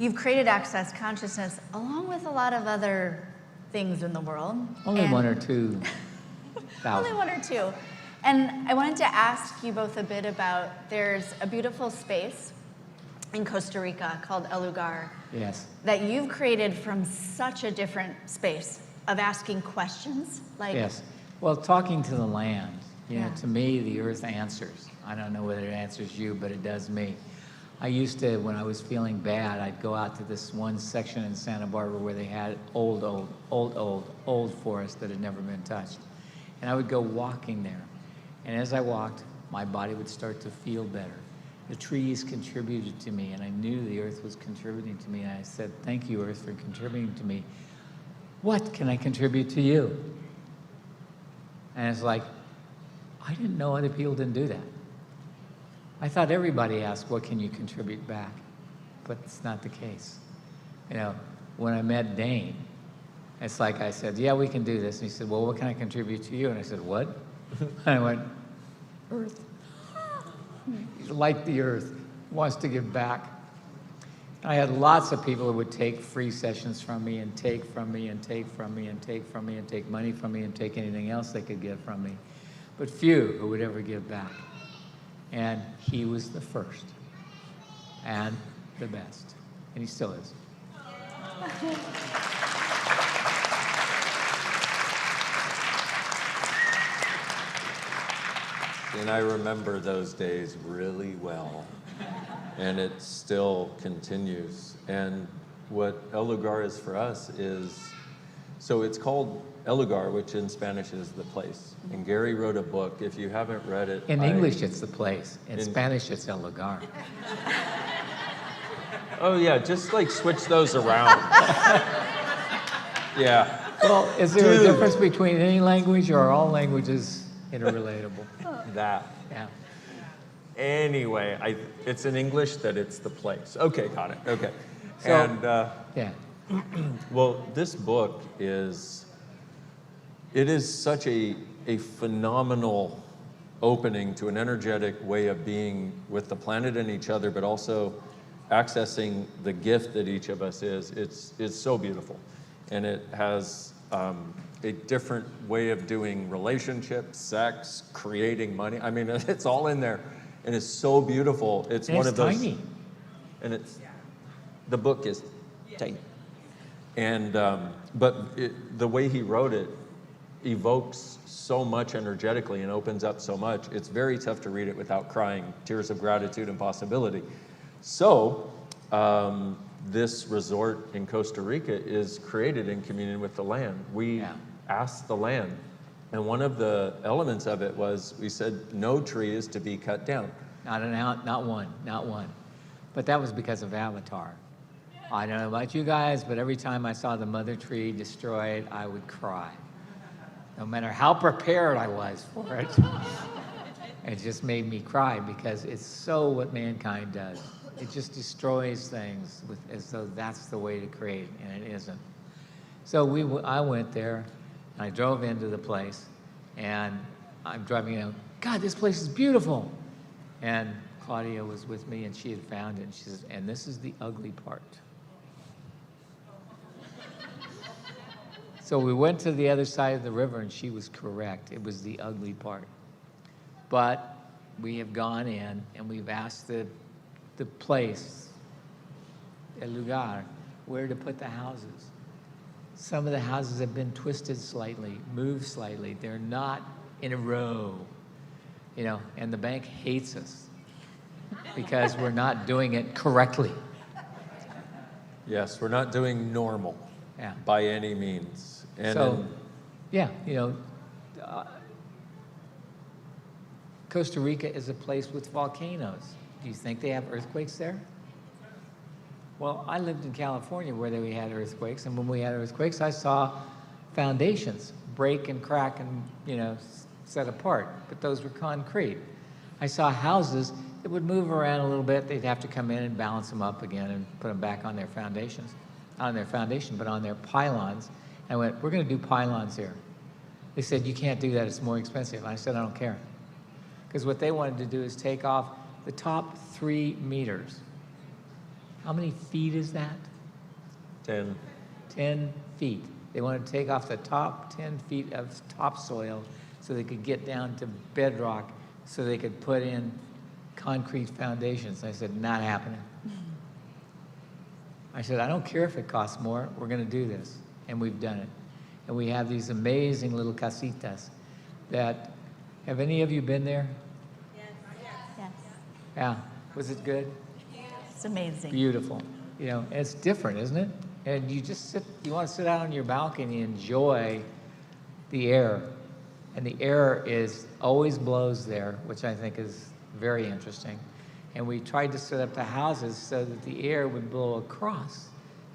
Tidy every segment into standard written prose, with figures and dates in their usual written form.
you've created access consciousness along with a lot of other things in the world. Only one or two thousand. Only one or two. And I wanted to ask you both a bit about, there's a beautiful space in Costa Rica called Lugar. Yes. That you've created from such a different space of asking questions. Like, yes. Well, talking to the land, you know, Yeah. to me, the earth answers. I don't know whether it answers you, but it does me. I used to, when I was feeling bad, I'd go out to this one section in Santa Barbara where they had old forest that had never been touched. And I would go walking there. And as I walked, my body would start to feel better. The trees contributed to me, and I knew the earth was contributing to me. And I said, thank you, earth, for contributing to me. What can I contribute to you? And it's like, I didn't know other people didn't do that. I thought everybody asked, what can you contribute back? But it's not the case. You know, when I met Dane, it's like I said, yeah, we can do this. And he said, well, what can I contribute to you? And I said, what? And I went, earth. He's like the earth, wants to give back. I had lots of people who would take free sessions from me and take from me and take from me and take from me and take money from me and take anything else they could get from me. But few who would ever give back. And he was the first and the best. And he still is. And I remember those days really well. And it still continues. And what El Lugar is for us is, so it's called El Lugar, which in Spanish is the place. And Gary wrote a book. If you haven't read it, In English, it's the place. In Spanish, it's El Lugar. Oh yeah, just like switch those around. Yeah. Well, is there a difference between any language, or are all languages interrelatable? That. Yeah. Anyway, it's in English that it's the place. Okay, got it. Okay. So, And yeah. well, this book is such a phenomenal opening to an energetic way of being with the planet and each other, but also accessing the gift that each of us is. It's so beautiful. And it has a different way of doing relationships, sex, creating money. I mean, it's all in there. And it's so beautiful. It's And one it's of those. tiny. And the book is tiny. And, but the way he wrote it evokes so much energetically and opens up so much. It's very tough to read it without crying, tears of gratitude and possibility. So, this resort in Costa Rica is created in communion with the land. We asked the land. And one of the elements of it was, we said, no tree is to be cut down. Not one. But that was because of Avatar. I don't know about you guys, but every time I saw the mother tree destroyed, I would cry. No matter how prepared I was for it, it just made me cry because it's so what mankind does. It just destroys things as though that's the way to create, and it isn't. So I went there, and I drove into the place, and I'm driving in, God, this place is beautiful. And Claudia was with me, and she had found it, and she says, and this is the ugly part. So we went to the other side of the river, and she was correct. It was the ugly part. But we have gone in, and we've asked the place, El Lugar, where to put the houses. Some of the houses have been twisted slightly, moved slightly. They're not in a row, you know, and the bank hates us because we're not doing it correctly. Yes, we're not doing normal by any means. And so, yeah, you know, Costa Rica is a place with volcanoes. Do you think they have earthquakes there? Well, I lived in California where we had earthquakes, and when we had earthquakes, I saw foundations break and crack and, you know, set apart, but those were concrete. I saw houses that would move around a little bit. They'd have to come in and balance them up again and put them back on their foundations. Not on their foundation, but on their pylons. I went, we're going to do pylons here. They said, you can't do that, it's more expensive. And I said, I don't care. Because what they wanted to do is take off the top 3 meters How many feet is that? 10. 10 feet. They want to take off the top 10 feet of topsoil so they could get down to bedrock so they could put in concrete foundations. I said, not happening. I said, I don't care if it costs more, we're going to do this. And we've done it. And we have these amazing little casitas that, have any of you been there? Yes. Yeah. Was it good? It's amazing. Beautiful. You know, and it's different, isn't it? And you just sit, you want to sit out on your balcony and enjoy the air. And the air always blows there, which I think is very interesting. And we tried to set up the houses so that the air would blow across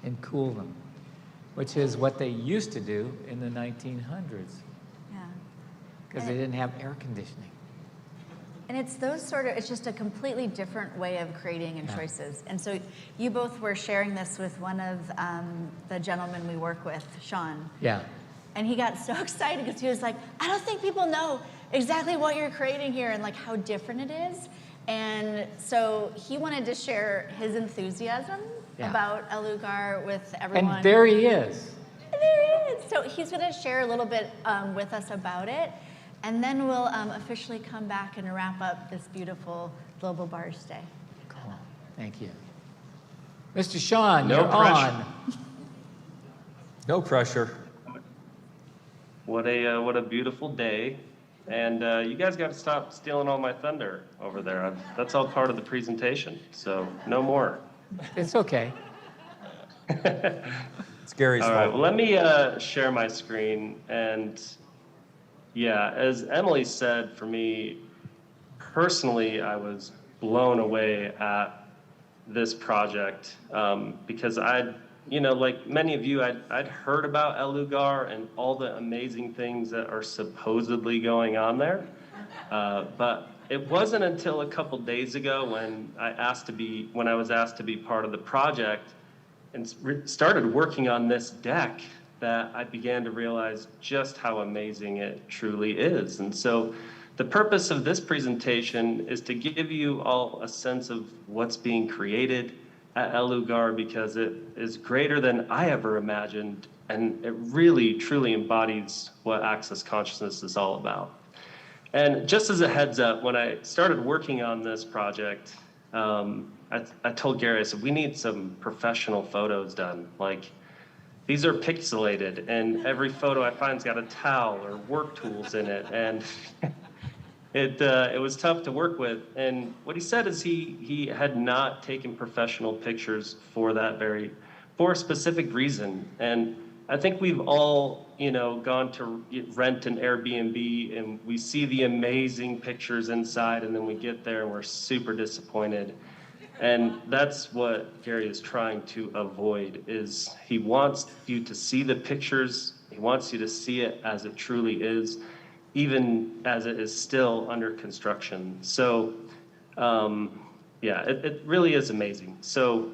and cool them, which is what they used to do in the 1900s. Yeah. Because they didn't have air conditioning. And it's it's just a completely different way of creating and choices. And so you both were sharing this with one of the gentlemen we work with, Sean. Yeah. And he got so excited because he was like, I don't think people know exactly what you're creating here and like how different it is. And so he wanted to share his enthusiasm about El Lugar with everyone. And there he is. And there he is. So he's going to share a little bit with us about it. And then we'll officially come back and wrap up this beautiful Global Bars Day. Cool. Thank you. Mr. Sean, No you're pressure. on. No pressure. What a beautiful day. And you guys got to stop stealing all my thunder over there. That's all part of the presentation, so no more. It's okay. It's Gary's All fault. right, well, let me share my screen. And yeah, as Emily said, for me, personally, I was blown away at this project because like many of you, I'd heard about El Lugar and all the amazing things that are supposedly going on there. But it wasn't until a couple days ago when I was asked to be part of the project and started working on this deck that I began to realize just how amazing it truly is. And so the purpose of this presentation is to give you all a sense of what's being created at El Lugar, because it is greater than I ever imagined, and it really, truly embodies what access consciousness is all about. And just as a heads up, when I started working on this project, I told Gary, I said, we need some professional photos done. Like, these are pixelated, and every photo I find's got a towel or work tools in it, and it was tough to work with. And what he said is he had not taken professional pictures for a specific reason. And I think we've all, gone to rent an Airbnb and we see the amazing pictures inside, and then we get there and we're super disappointed. And that's what Gary is trying to avoid, is he wants you to see the pictures, he wants you to see it as it truly is, even as it is still under construction. So, it really is amazing. So,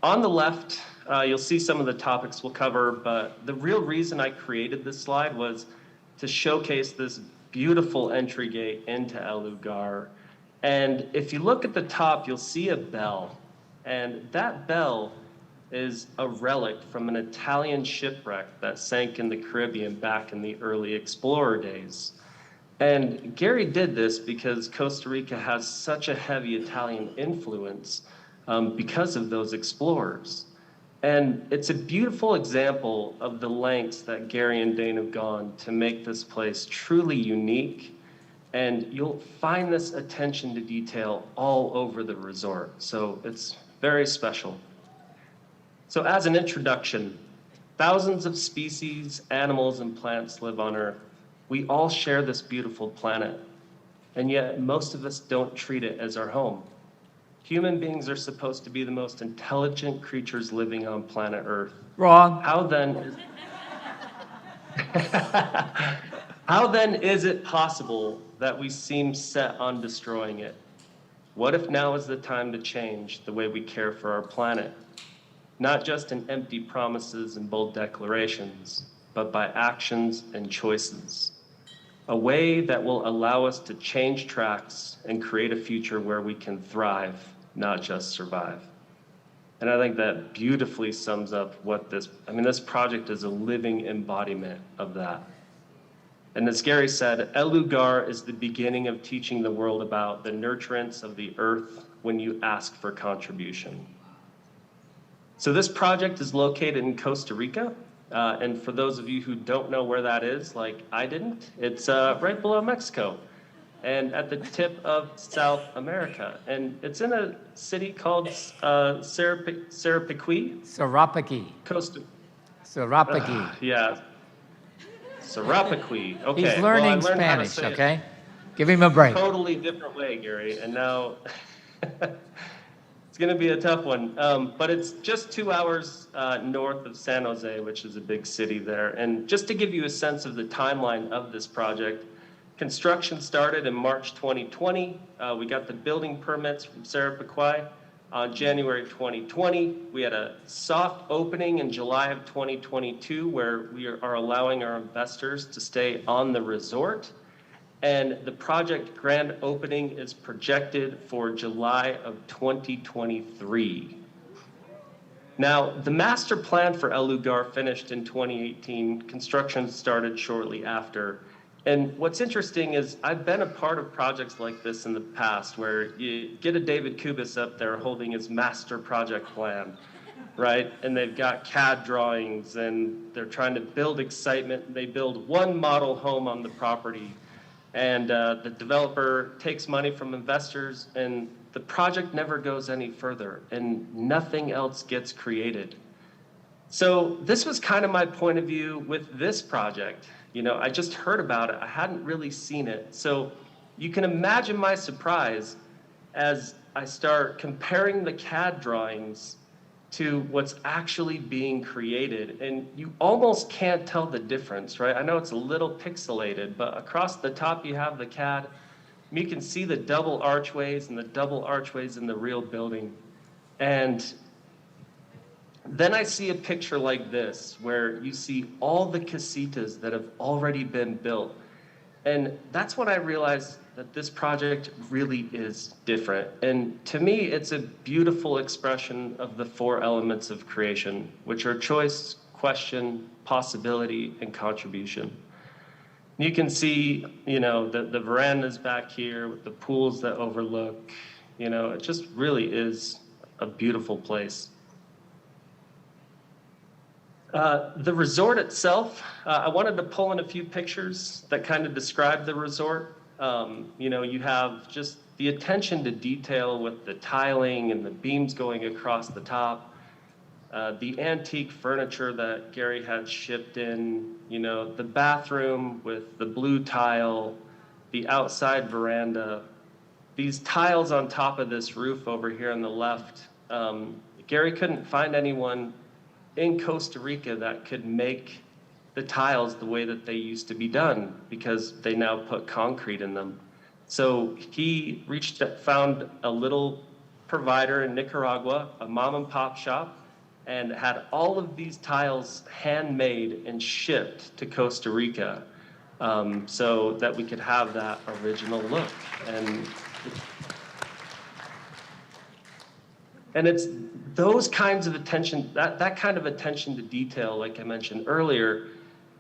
on the left, you'll see some of the topics we'll cover, but the real reason I created this slide was to showcase this beautiful entry gate into El Lugar. And if you look at the top, you'll see a bell. And that bell is a relic from an Italian shipwreck that sank in the Caribbean back in the early explorer days. And Gary did this because Costa Rica has such a heavy Italian influence because of those explorers. And it's a beautiful example of the lengths that Gary and Dane have gone to make this place truly unique. And you'll find this attention to detail all over the resort. So it's very special. So as an introduction, thousands of species, animals, and plants live on Earth. We all share this beautiful planet, and yet most of us don't treat it as our home. Human beings are supposed to be the most intelligent creatures living on planet Earth. Wrong. How then is it possible that we seem set on destroying it? What if now is the time to change the way we care for our planet? Not just in empty promises and bold declarations, but by actions and choices. A way that will allow us to change tracks and create a future where we can thrive not just survive. And I think that beautifully sums up what this project is a living embodiment of that. And as Gary said, El Lugar is the beginning of teaching the world about the nurturance of the earth when you ask for contribution. So this project is located in Costa Rica. And for those of you who don't know where that is, like I didn't, it's right below Mexico and at the tip of South America. And it's in a city called Sarapiquí. Sarapiquí. Costa. Sarapiquí. Yeah. Sarapiquí. Okay. He's learning well, I learned how to Spanish, say okay? Give him a break. Totally different way, Gary. And now it's going to be a tough one. But it's just 2 hours north of San Jose, which is a big city there. And just to give you a sense of the timeline of this project, construction started in March 2020. We got the building permits from Sarapiquí on January 2020. We had a soft opening in July of 2022 where we are allowing our investors to stay on the resort. And the project grand opening is projected for July of 2023. Now, the master plan for El Lugar finished in 2018. Construction started shortly after. And what's interesting is I've been a part of projects like this in the past where you get a David Kubis up there holding his master project plan, right? And they've got CAD drawings and they're trying to build excitement. They build one model home on the property and the developer takes money from investors and the project never goes any further and nothing else gets created. So this was kind of my point of view with this project. You know, I just heard about it. I hadn't really seen it. So you can imagine my surprise as I start comparing the CAD drawings to what's actually being created. And you almost can't tell the difference, right? I know it's a little pixelated, but across the top you have the CAD. You can see the double archways and the double archways in the real building. And then I see a picture like this, where you see all the casitas that have already been built. And that's when I realized that this project really is different. And to me, it's a beautiful expression of the 4 elements of creation, which are choice, question, possibility, and contribution. You can see, you know, the verandas back here with the pools that overlook, you know, it just really is a beautiful place. The resort itself, I wanted to pull in a few pictures that kind of describe the resort. You know, you have just the attention to detail with the tiling and the beams going across the top, the antique furniture that Gary had shipped in, you know, the bathroom with the blue tile, the outside veranda, these tiles on top of this roof over here on the left. Gary couldn't find anyone in Costa Rica that could make the tiles the way that they used to be done because they now put concrete in them. So he found a little provider in Nicaragua, a mom and pop shop, and had all of these tiles handmade and shipped to Costa Rica so that we could have that original look. And it's those kinds of attention, that kind of attention to detail, like I mentioned earlier,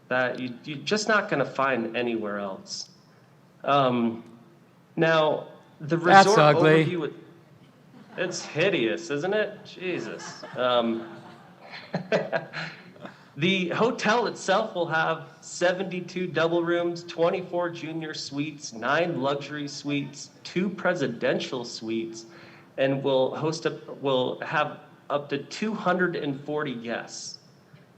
that you're just not going to find anywhere else. Now, the resort overview, it's hideous, isn't it? Jesus. The hotel itself will have 72 double rooms, 24 junior suites, 9 luxury suites, 2 presidential suites, and will have up to 240 guests.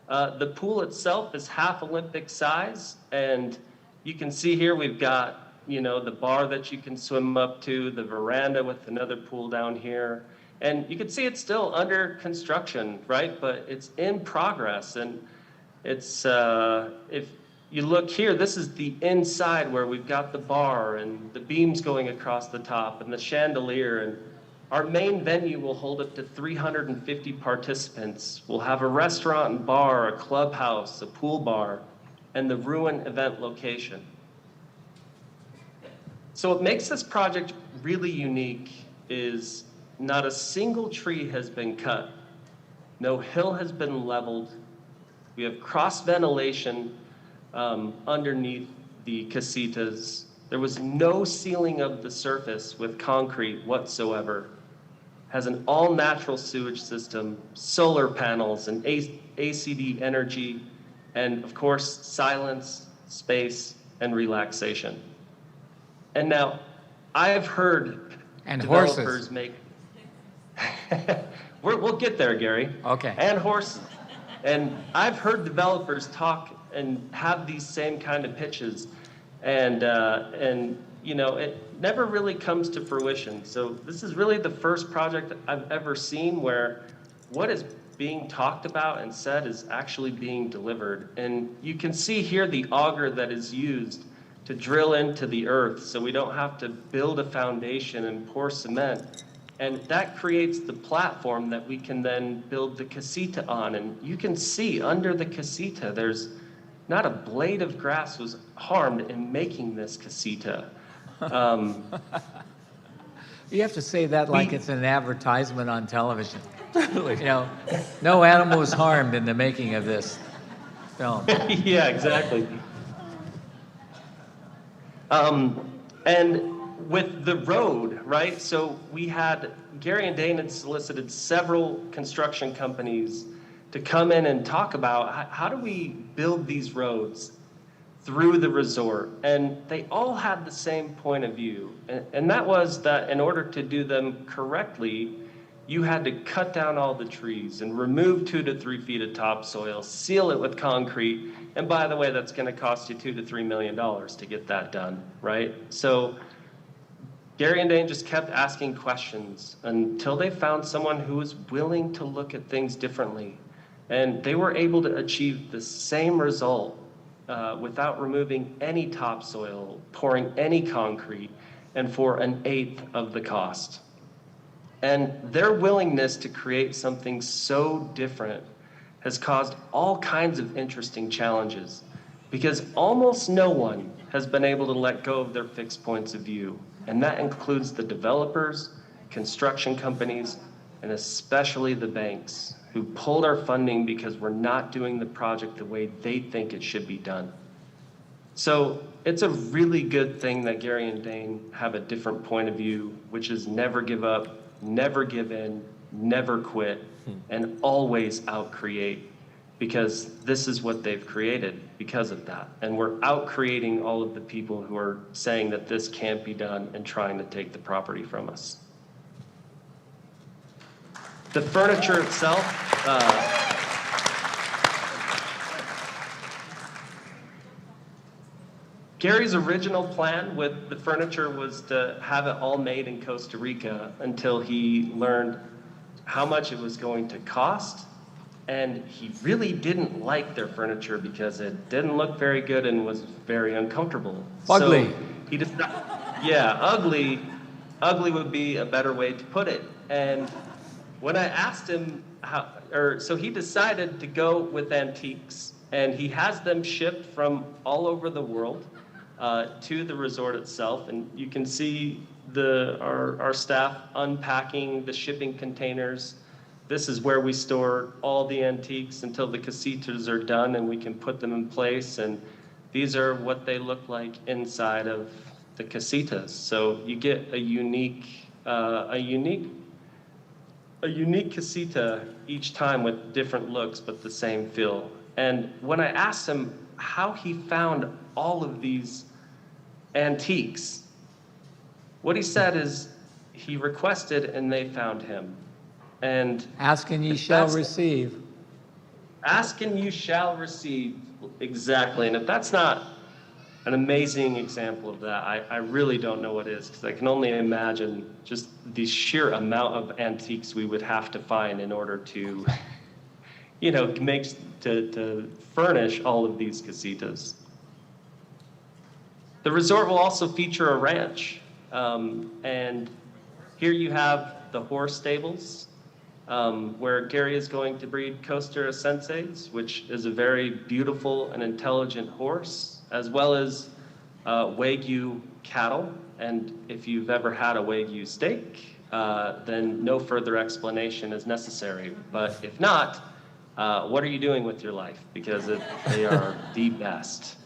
The pool itself is half Olympic size, and you can see here we've got, you know, the bar that you can swim up to, the veranda with another pool down here, and you can see it's still under construction, right? But it's in progress, and it's if you look here, this is the inside where we've got the bar and the beams going across the top and the chandelier. And our main venue will hold up to 350 participants. We'll have a restaurant and bar, a clubhouse, a pool bar, and the Ruin event location. So what makes this project really unique is not a single tree has been cut. No hill has been leveled. We have cross ventilation underneath the casitas. There was no sealing of the surface with concrete whatsoever. Has an all-natural sewage system, solar panels, and ACD energy, and of course, silence, space, and relaxation. And now, I've heard And developers horses. make... We'll get there, Gary. Okay. And horses. And I've heard developers talk and have these same kind of pitches, and you know, it never really comes to fruition. So this is really the first project I've ever seen where what is being talked about and said is actually being delivered. And you can see here the auger that is used to drill into the earth so we don't have to build a foundation and pour cement. And that creates the platform that we can then build the casita on. And you can see under the casita, there's not a blade of grass was harmed in making this casita. You have to say that like it's an advertisement on television. You know, no animal was harmed in the making of this film. Yeah, exactly. And with the road, right? So we had, Gary and Dane had solicited several construction companies to come in and talk about how do we build these roads through the resort. And they all had the same point of view. And that was that in order to do them correctly, you had to cut down all the trees and remove 2 to 3 feet of topsoil, seal it with concrete. And by the way, that's going to cost you $2 to $3 million to get that done, right? So Gary and Dane just kept asking questions until they found someone who was willing to look at things differently. And they were able to achieve the same result without removing any topsoil, pouring any concrete, and for 1/8 of the cost. And their willingness to create something so different has caused all kinds of interesting challenges because almost no one has been able to let go of their fixed points of view. And that includes the developers, construction companies, and especially the banks who pulled our funding because we're not doing the project the way they think it should be done. So it's a really good thing that Gary and Dane have a different point of view, which is never give up, never give in, never quit, and always out-create, because this is what they've created because of that. And we're out-creating all of the people who are saying that this can't be done and trying to take the property from us. The furniture itself, Gary's original plan with the furniture was to have it all made in Costa Rica until he learned how much it was going to cost. And he really didn't like their furniture because it didn't look very good and was very uncomfortable. Ugly. So he decided, yeah, ugly would be a better way to put it. And when I asked him so he decided to go with antiques, and he has them shipped from all over the world to the resort itself. And you can see our staff unpacking the shipping containers. This is where we store all the antiques until the casitas are done and we can put them in place. And these are what they look like inside of the casitas. So you get a unique casita each time with different looks, but the same feel. And when I asked him how he found all of these antiques, what he said is he requested and they found him. And Ask and ye shall receive. Ask and you shall receive, exactly. And if that's not an amazing example of that, I really don't know what is, because I can only imagine just the sheer amount of antiques we would have to find in order to, you know, to furnish all of these casitas. The resort will also feature a ranch, and here you have the horse stables, where Gary is going to breed COSTARRICENSEs, which is a very beautiful and intelligent horse, as well as WAGYU cattle. And if you've ever had a WAGYU steak, then no further explanation is necessary. But if not, what are you doing with your life? Because they are the best.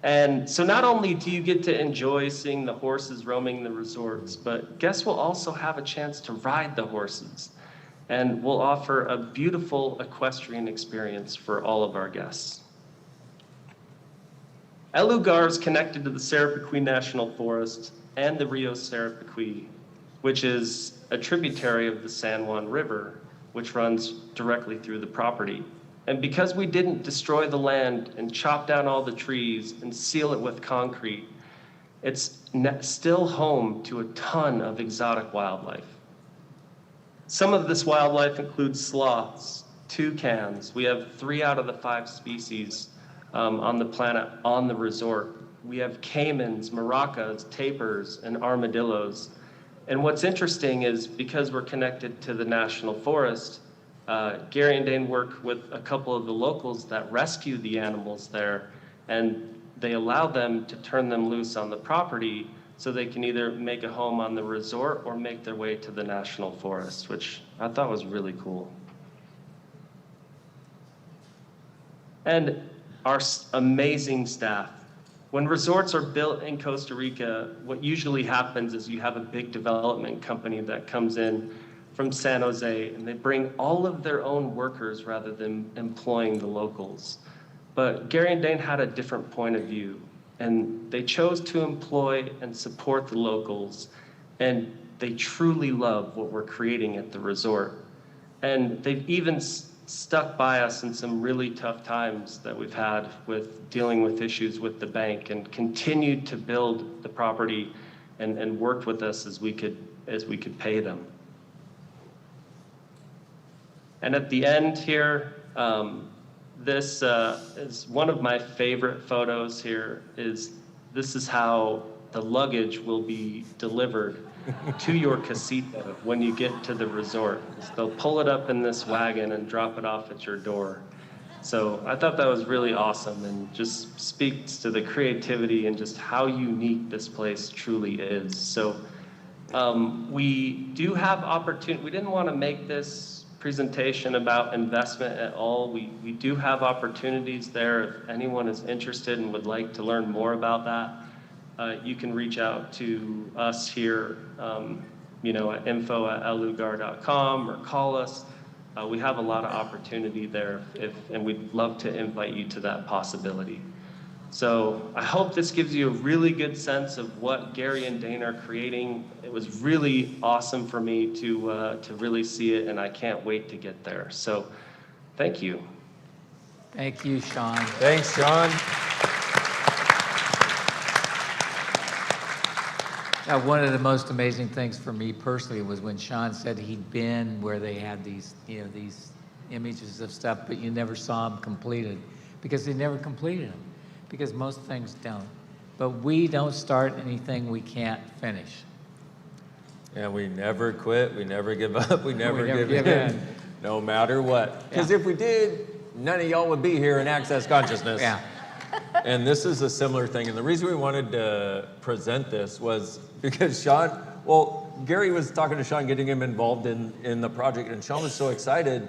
And so not only do you get to enjoy seeing the horses roaming the resorts, but guests will also have a chance to ride the horses. And we'll offer a beautiful equestrian experience for all of our guests. El Lugar is connected to the Sarapiquí National Forest and the Rio Sarapiquí, which is a tributary of the San Juan River, which runs directly through the property. And because we didn't destroy the land and chop down all the trees and seal it with concrete, it's still home to a ton of exotic wildlife. Some of this wildlife includes sloths, toucans. We have 3 out of the 5 species on the planet on the resort. We have caimans, maracas, tapirs, and armadillos. And what's interesting is because we're connected to the national forest, Gary and Dane work with a couple of the locals that rescue the animals there, and they allow them to turn them loose on the property so they can either make a home on the resort or make their way to the national forest, which I thought was really cool. And our amazing staff. When resorts are built in Costa Rica, what usually happens is you have a big development company that comes in from San Jose, and they bring all of their own workers rather than employing the locals. But Gary and Dane had a different point of view, and they chose to employ and support the locals, and they truly love what we're creating at the resort. And they've even stuck by us in some really tough times that we've had with dealing with issues with the bank, and continued to build the property and worked with us as we could pay them. And at the end here, this is one of my favorite photos here. This is how the luggage will be delivered to your casita when you get to the resort. They'll pull it up in this wagon and drop it off at your door. So I thought that was really awesome, and just speaks to the creativity and just how unique this place truly is. So we do have opportunity. We didn't want to make this presentation about investment at all. We do have opportunities there. If anyone is interested and would like to learn more about that, you can reach out to us here, at info@ellugar.com, or call us. We have a lot of opportunity there, and we'd love to invite you to that possibility. So I hope this gives you a really good sense of what Gary and Dane are creating. It was really awesome for me to really see it, and I can't wait to get there. So thank you. Thank you, Sean. Thanks, Sean. Now, one of the most amazing things for me personally was when Sean said he'd been where they had these, these images of stuff, but you never saw them completed, because they never completed them, because most things don't. But we don't start anything we can't finish. And we never quit, we never give up, we never give in, in, no matter what. Because if we did, none of y'all would be here in Access Consciousness. Yeah. And this is a similar thing. And the reason we wanted to present this was because Gary was talking to Sean, getting him involved in the project, and Sean was so excited.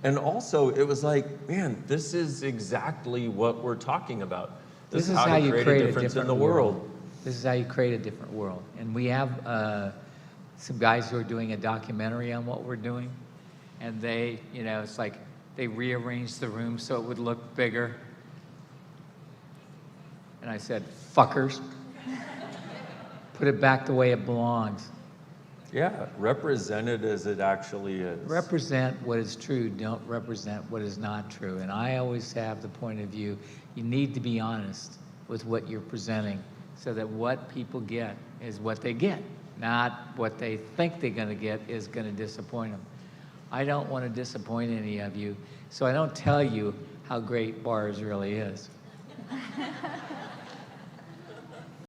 And also, it was like, man, this is exactly what we're talking about. This is how you create a different in the world. This is how you create a different world. And we have some guys who are doing a documentary on what we're doing. And they, it's like they rearranged the room so it would look bigger. And I said, fuckers, put it back the way it belongs. Yeah, represent it as it actually is. Represent what is true, don't represent what is not true. And I always have the point of view, you need to be honest with what you're presenting so that what people get is what they get, not what they think they're gonna get is gonna disappoint them. I don't wanna disappoint any of you, so I don't tell you how great bars really is.